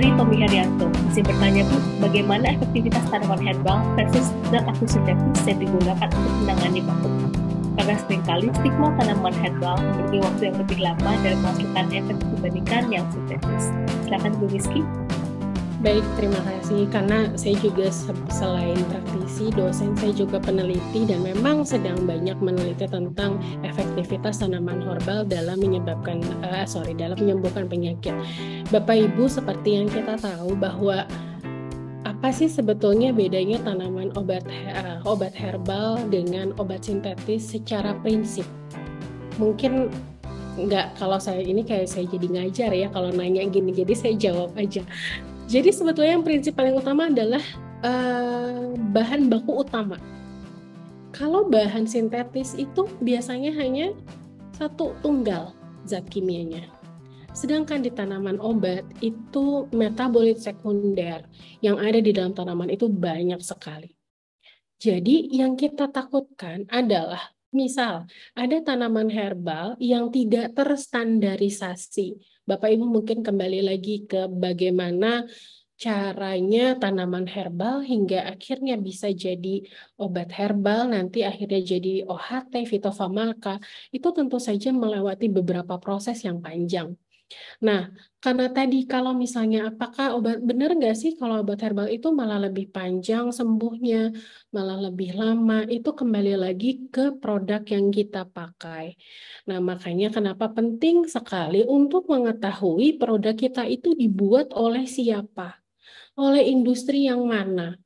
Dari Tommy Herianto, masih bertanya Bu, bagaimana efektivitas tanaman herbal versus zat aktif sintetis yang digunakan untuk menangani batuk? Karena seringkali stigma tanaman herbal memiliki waktu yang lebih lama dalam menghasilkan efek dibandingkan yang sintetis. Silakan Bu Rizky. Baik, terima kasih. Karena saya juga selain praktisi, dosen, saya juga peneliti dan memang sedang banyak meneliti tentang efektivitas tanaman herbal dalam dalam menyembuhkan penyakit. Bapak Ibu, seperti yang kita tahu bahwa apa sih sebetulnya bedanya tanaman obat herbal dengan obat sintetis secara prinsip? Mungkin nggak, kalau saya ini kayak saya jadi ngajar ya kalau nanya gini, jadi saya jawab aja. Jadi sebetulnya yang prinsip paling utama adalah bahan baku utama. Kalau bahan sintetis itu biasanya hanya satu tunggal zat kimianya. Sedangkan di tanaman obat itu metabolit sekunder yang ada di dalam tanaman itu banyak sekali. Jadi yang kita takutkan adalah misal ada tanaman herbal yang tidak terstandarisasi. Bapak Ibu mungkin kembali lagi ke bagaimana caranya tanaman herbal hingga akhirnya bisa jadi obat herbal, nanti akhirnya jadi OHT, fitofarmaka. Itu tentu saja melewati beberapa proses yang panjang. Nah, karena tadi kalau misalnya apakah benar nggak sih kalau obat herbal itu malah lebih panjang sembuhnya, malah lebih lama, itu kembali lagi ke produk yang kita pakai. Nah, makanya kenapa penting sekali untuk mengetahui produk kita itu dibuat oleh siapa, oleh industri yang mana.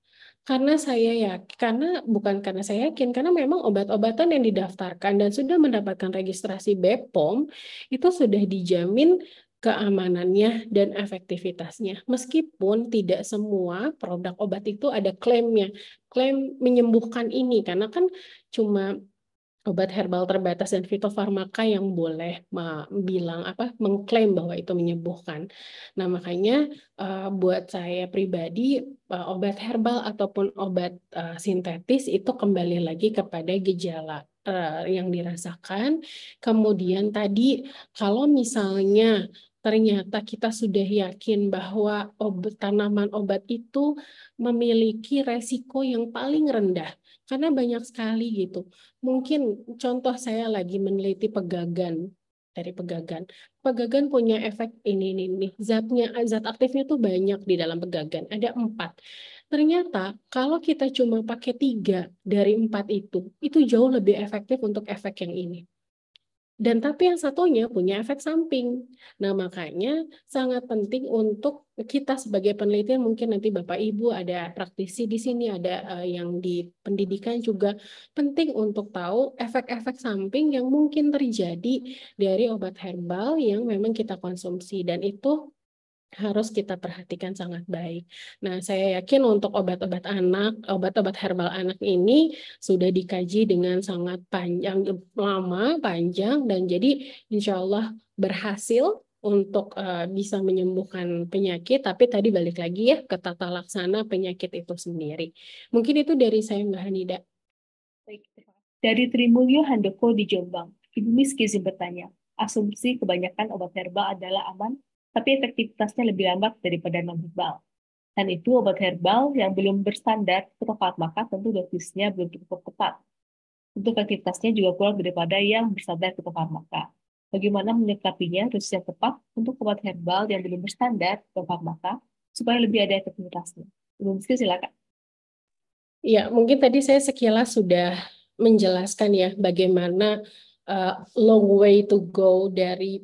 Karena saya yakin, karena memang obat-obatan yang didaftarkan dan sudah mendapatkan registrasi BPOM itu sudah dijamin keamanannya dan efektivitasnya. Meskipun tidak semua produk obat itu ada klaimnya, klaim menyembuhkan ini, karena kan cuma obat herbal terbatas dan fitofarmaka yang boleh mengklaim bahwa itu menyembuhkan. Nah, makanya buat saya pribadi obat herbal ataupun obat sintetis itu kembali lagi kepada gejala yang dirasakan. Kemudian tadi kalau misalnya ternyata kita sudah yakin bahwa tanaman obat itu memiliki resiko yang paling rendah, karena banyak sekali gitu. Mungkin contoh saya lagi meneliti pegagan, dari pegagan. Pegagan punya efek ini. Zat aktifnya tuh banyak di dalam pegagan. Ada 4. Ternyata kalau kita cuma pakai 3 dari 4 itu jauh lebih efektif untuk efek yang ini. Dan tapi yang satunya punya efek samping. Nah, makanya sangat penting untuk kita sebagai penelitian, mungkin nanti Bapak Ibu ada praktisi di sini, ada yang di pendidikan juga, penting untuk tahu efek-efek samping yang mungkin terjadi dari obat herbal yang memang kita konsumsi, dan itu harus kita perhatikan sangat baik. Nah, saya yakin untuk obat-obat obat-obat herbal anak ini sudah dikaji dengan sangat panjang, dan jadi insya Allah berhasil untuk bisa menyembuhkan penyakit, tapi tadi balik lagi ya ke tata laksana penyakit itu sendiri. Mungkin itu dari saya, Mbak Hanida. Baik, dari Trimulyo Handoko di Jombang, Ibu Miski bertanya, asumsi kebanyakan obat herbal adalah aman, tapi efektivitasnya lebih lambat daripada non-herbal. Dan itu obat herbal yang belum berstandar fitofarmaka tentu dosisnya belum cukup tepat. Tentu efektivitasnya juga kurang daripada yang berstandar fitofarmaka. Bagaimana menyikapinya dosis yang tepat untuk obat herbal yang belum berstandar fitofarmaka supaya lebih ada efektivitasnya? Ibu Miski, silakan. Ya, mungkin tadi saya sekilas sudah menjelaskan ya bagaimana long way to go dari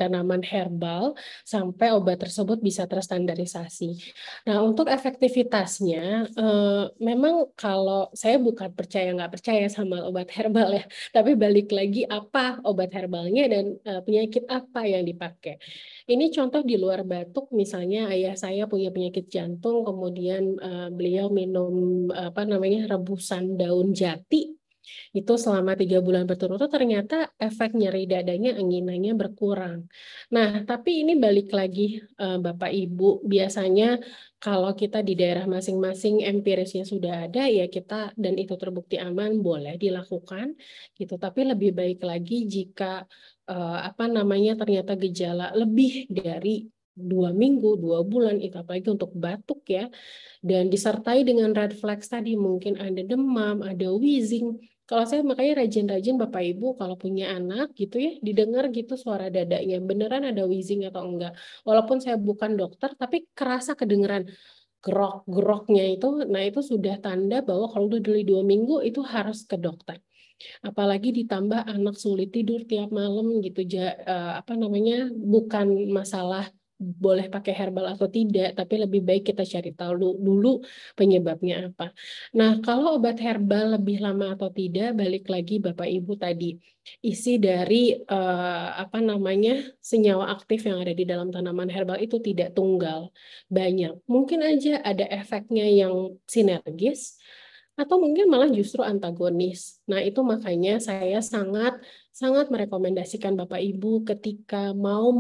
tanaman herbal sampai obat tersebut bisa terstandarisasi. Nah, untuk efektivitasnya, memang kalau saya bukan nggak percaya sama obat herbal ya, tapi balik lagi apa obat herbalnya dan penyakit apa yang dipakai. Ini contoh di luar batuk, misalnya ayah saya punya penyakit jantung, kemudian beliau minum rebusan daun jati itu selama 3 bulan berturut-turut, ternyata efek nyeri dadanya, anginanya berkurang. Nah, tapi ini balik lagi Bapak Ibu, biasanya kalau kita di daerah masing-masing empirisnya sudah ada ya kita, dan itu terbukti aman, boleh dilakukan gitu. Tapi lebih baik lagi jika ternyata gejala lebih dari 2 minggu, 2 bulan, itu apalagi untuk batuk ya. Dan disertai dengan red flags tadi, mungkin ada demam, ada wheezing. Kalau saya makanya rajin-rajin Bapak Ibu kalau punya anak gitu ya, didengar gitu suara dadanya, beneran ada wheezing atau enggak. Walaupun saya bukan dokter, tapi kerasa kedengeran gerok-geroknya itu, nah itu sudah tanda bahwa kalau udah dari 2 minggu itu harus ke dokter. Apalagi ditambah anak sulit tidur tiap malam gitu, apa namanya, bukan masalah boleh pakai herbal atau tidak, tapi lebih baik kita cari tahu dulu penyebabnya apa. Nah, kalau obat herbal lebih lama atau tidak, balik lagi Bapak Ibu tadi, isi dari apa namanya, senyawa aktif yang ada di dalam tanaman herbal itu tidak tunggal, banyak. Mungkin aja ada efeknya yang sinergis, atau mungkin malah justru antagonis. Nah, itu makanya saya sangat sangat merekomendasikan Bapak Ibu ketika mau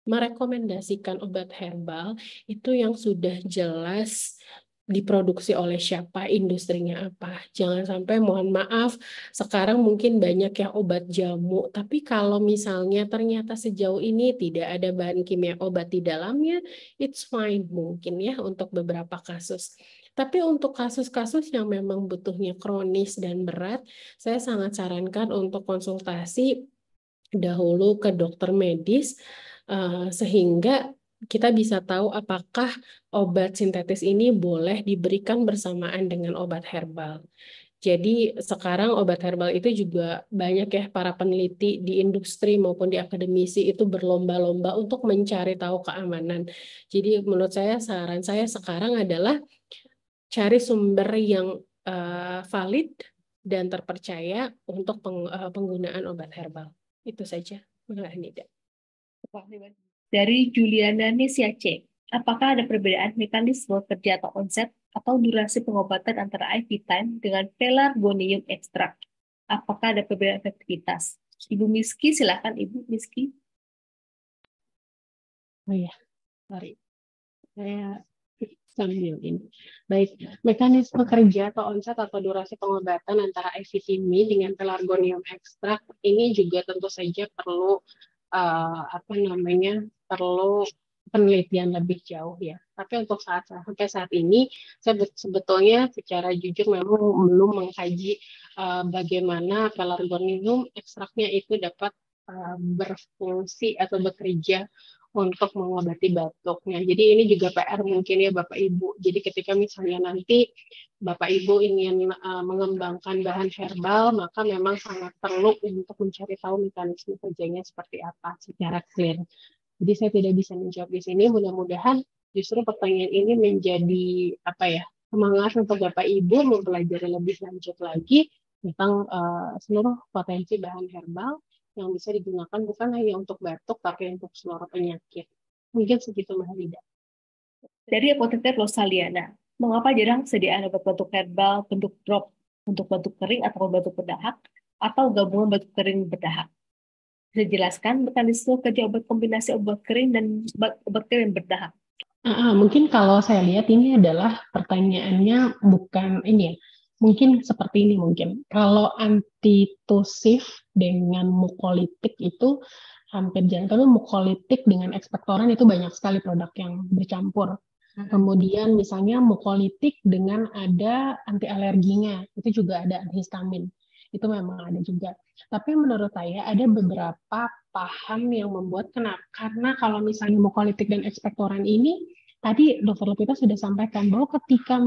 merekomendasikan obat herbal itu yang sudah jelas diproduksi oleh siapa, industrinya apa. Jangan sampai, mohon maaf, sekarang mungkin banyak ya obat jamu, tapi kalau misalnya ternyata sejauh ini tidak ada bahan kimia obat di dalamnya, it's fine mungkin ya untuk beberapa kasus. Tapi untuk kasus-kasus yang memang butuhnya kronis dan berat, saya sangat sarankan untuk konsultasi dahulu ke dokter medis, sehingga kita bisa tahu apakah obat sintetis ini boleh diberikan bersamaan dengan obat herbal. Jadi sekarang obat herbal itu juga banyak ya, para peneliti di industri maupun di akademisi itu berlomba-lomba untuk mencari tahu keamanan. Jadi menurut saya, saran saya sekarang adalah cari sumber yang valid dan terpercaya untuk penggunaan obat herbal. Itu saja, Mbak Nida. Dari Juliana Nisiace, apakah ada perbedaan mekanisme kerja atau onset atau durasi pengobatan antara IV time dengan pelargonium extract? Apakah ada perbedaan efektivitas? Ibu Miski, silakan Ibu Miski. Oh ya, sorry. Saya sambil ini. Baik, mekanisme kerja atau onset atau durasi pengobatan antara IVTMI dengan pelargonium ekstrak ini juga tentu saja perlu apa namanya, perlu penelitian lebih jauh ya. Tapi untuk sampai saat ini, saya sebetulnya secara jujur memang belum mengkaji bagaimana pelargonium ekstraknya itu dapat berfungsi atau bekerja untuk mengobati batuknya. Jadi ini juga PR mungkin ya Bapak Ibu. Jadi ketika misalnya nanti Bapak Ibu ingin mengembangkan bahan herbal, maka memang sangat perlu untuk mencari tahu mekanisme kerjanya seperti apa secara clear. Jadi saya tidak bisa menjawab di sini. Mudah-mudahan justru pertanyaan ini menjadi apa ya, semangat untuk Bapak Ibu mempelajari lebih lanjut lagi tentang seluruh potensi bahan herbal yang bisa digunakan bukan hanya untuk batuk, tapi untuk seluruh penyakit. Mungkin segitu, Mbak Lida. Dari apoteker Rosaliana, mengapa jarang sediaan obat batuk herbal bentuk drop untuk batuk kering atau batuk berdahak, atau gabungan batuk kering berdahak? Bisa jelaskan mekanisme kerja obat kombinasi obat kering dan obat kering berdahak? Mungkin kalau saya lihat ini adalah pertanyaannya bukan ini ya. Mungkin seperti ini mungkin. Kalau antitusif dengan mukolitik itu hampir jarang. Tapi mukolitik dengan ekspektoran itu banyak sekali produk yang bercampur. Kemudian misalnya mukolitik dengan ada anti alerginya, itu juga ada antihistamin. Itu memang ada juga. Tapi menurut saya ada beberapa paham yang membuat karena kalau misalnya mukolitik dan ekspektoran ini, tadi Dokter Lupita sudah sampaikan bahwa ketika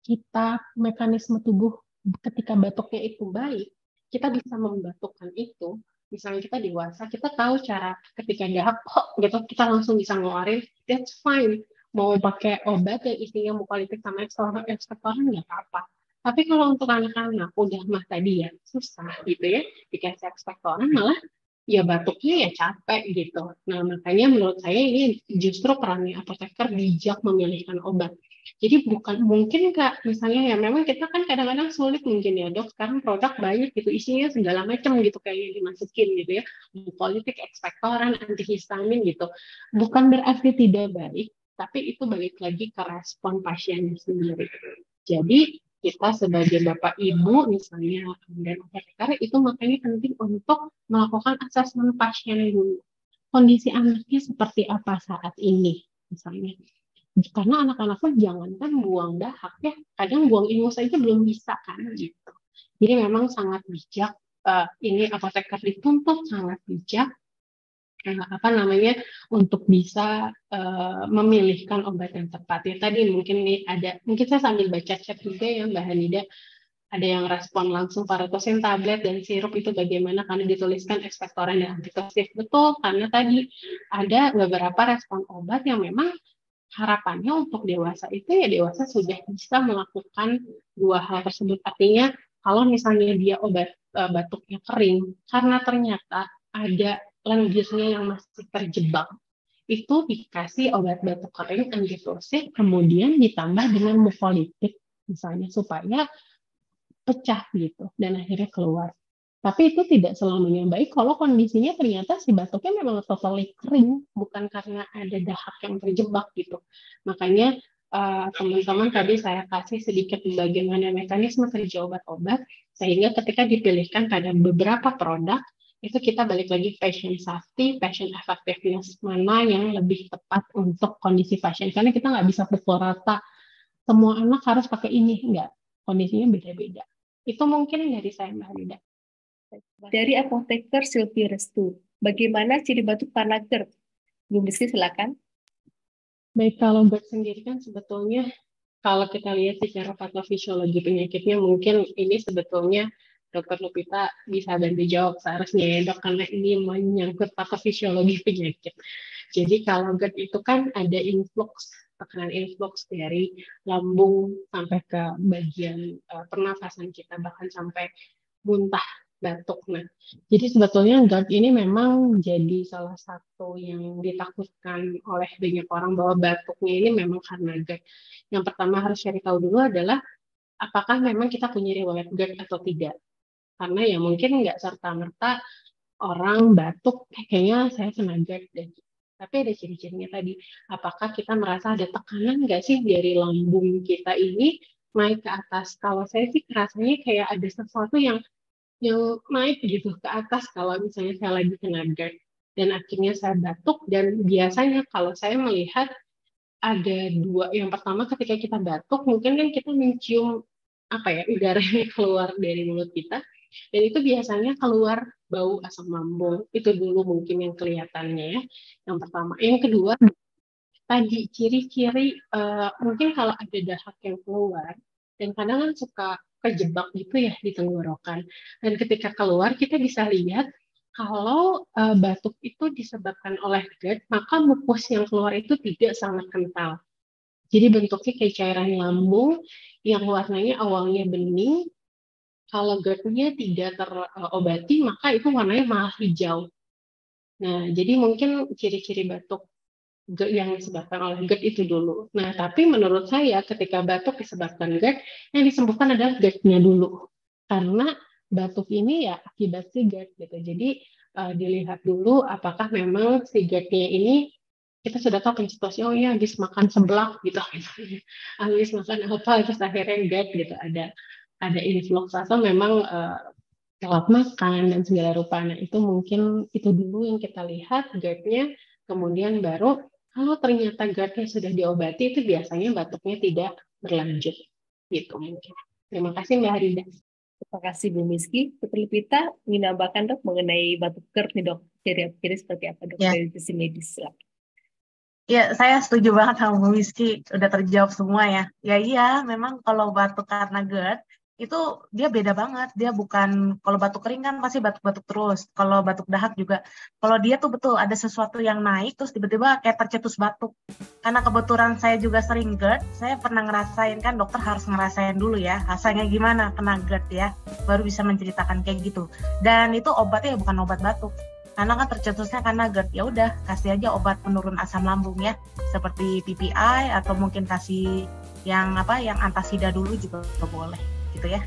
kita mekanisme tubuh ketika batuknya itu baik, kita bisa membatukkan itu. Misalnya kita dewasa, kita tahu cara ketika dahak kok gitu, kita langsung bisa ngeluarin, that's fine. Mau pakai obat yang isinya mukolitik sama ekspektoran nggak apa-apa. Tapi kalau untuk anak-anak udah mah tadi ya susah gitu ya, dikasih ekspektoran malah ya batuknya ya capek gitu. Nah makanya menurut saya ini justru perannya apoteker bijak memilihkan obat. Jadi bukan mungkin Kak, misalnya ya memang kita kan kadang-kadang sulit mungkin ya dok, sekarang produk banyak gitu, isinya segala macam gitu kayaknya dimasukin gitu ya, politik, ekspektoran, antihistamin gitu. Bukan berarti tidak baik, tapi itu balik lagi ke respon pasiennya sendiri. Jadi kita sebagai bapak ibu misalnya dan apoteker itu makanya penting untuk melakukan asesmen pasien dulu. kondisi anaknya seperti apa saat ini misalnya. Karena anak-anak pun jangankan buang dahak ya, kadang buang ingus aja belum bisa kan gitu. Jadi memang sangat bijak, ini apoteker dituntut sangat bijak untuk bisa memilihkan obat yang tepat. Ya tadi mungkin saya sambil baca chat juga ya Mbak Hanida, ada yang respon langsung paratosin tablet dan sirup itu bagaimana karena dituliskan ekspektoran dan antitoksif. Betul, karena tadi ada beberapa respon obat yang memang harapannya untuk dewasa itu ya dewasa sudah bisa melakukan dua hal tersebut. Artinya kalau misalnya dia obat batuknya kering karena ternyata ada lendirnya yang masih terjebak, itu dikasih obat batuk kering antitoksin kemudian ditambah dengan mukolitid misalnya supaya pecah gitu dan akhirnya keluar. Tapi itu tidak selamanya baik kalau kondisinya ternyata si batuknya memang totally kering, bukan karena ada dahak yang terjebak gitu. Makanya teman-teman tadi saya kasih sedikit bagaimana mekanisme kerja obat-obat, sehingga ketika dipilihkan pada beberapa produk, itu kita balik lagi patient safety, patient effectiveness, mana yang lebih tepat untuk kondisi pasien. Karena kita nggak bisa pukul rata, semua anak harus pakai ini, enggak. Kondisinya beda-beda. Itu mungkin dari saya, Mbak Rida. Dari apoteker Silvi Restu, bagaimana ciri batuk karena GERD? Bu Rizky, silakan. Baik, kalau GERD sendiri kan sebetulnya kalau kita lihat secara patofisiologi penyakitnya mungkin ini sebetulnya Dokter Lupita bisa bantu jawab seharusnya ya dok, karena ini menyangkut patofisiologi penyakit. Jadi kalau GERD itu kan ada tekanan influx dari lambung sampai ke bagian pernafasan kita, bahkan sampai muntah batuk. Nah, jadi sebetulnya GERD ini memang jadi salah satu yang ditakutkan oleh banyak orang bahwa batuknya ini memang karena GERD. Yang pertama harus cari tahu dulu adalah apakah memang kita punya riwayat GERD atau tidak. Karena ya mungkin nggak serta-merta orang batuk, kayaknya saya kena GERD. Tapi ada ciri-cirinya tadi. Apakah kita merasa ada tekanan nggak sih dari lambung kita ini naik ke atas? Kalau saya sih rasanya kayak ada sesuatu yang naik gitu ke atas kalau misalnya saya lagi kena GERD. Dan akhirnya saya batuk, dan biasanya kalau saya melihat ada dua. Yang pertama ketika kita batuk, mungkin kan kita mencium udara yang keluar dari mulut kita. Dan itu biasanya keluar bau asam lambung. Itu dulu mungkin yang kelihatannya ya. Yang pertama. Yang kedua, tadi ciri-ciri mungkin kalau ada dahak yang keluar, dan kadang kan suka kejebak gitu ya di tenggorokan. Dan ketika keluar kita bisa lihat kalau batuk itu disebabkan oleh GERD, maka mukus yang keluar itu tidak sangat kental. Jadi bentuknya kayak cairan lambung yang warnanya awalnya bening. Kalau GERD-nya tidak terobati, maka itu warnanya malah hijau. Nah, jadi mungkin ciri-ciri batuk yang disebabkan oleh GERD itu dulu. Nah, tapi menurut saya ketika batuk disebabkan GERD, yang disembuhkan adalah GERD-nya dulu. Karena batuk ini ya akibat si GERD gitu. Jadi dilihat dulu apakah memang si GERD-nya ini kita sudah tahu pencetusnya, oh ya habis makan seblak gitu, habis makan apa terus akhirnya GERD gitu, ada influx atau memang telat makan dan segala rupa. Nah, itu mungkin itu dulu yang kita lihat GERD-nya, kemudian baru kalau ternyata GERD-nya sudah diobati, itu biasanya batuknya tidak berlanjut. Gitu mungkin. Terima kasih Mbak Harida. Terima kasih Bu Miski. Dokter Lupita ingin nambahkan dok mengenai batuk GERD nih dok. Ciri seperti apa dok dari sisi medis? Ya, saya setuju banget sama Bu Miski. Udah terjawab semua ya. Ya iya, memang kalau batuk karena GERD, itu dia beda banget. Dia bukan, kalau batuk kering kan pasti batuk-batuk terus. Kalau batuk dahak juga. Kalau dia tuh betul ada sesuatu yang naik terus tiba-tiba kayak tercetus batuk. Karena kebetulan saya juga sering GERD, saya pernah ngerasain, kan dokter harus ngerasain dulu ya rasanya gimana kena GERD ya, baru bisa menceritakan kayak gitu. Dan itu obatnya bukan obat batuk. Karena kan tercetusnya karena GERD, ya udah kasih aja obat penurun asam lambung ya, seperti PPI atau mungkin kasih yang antasida dulu juga boleh gitu ya.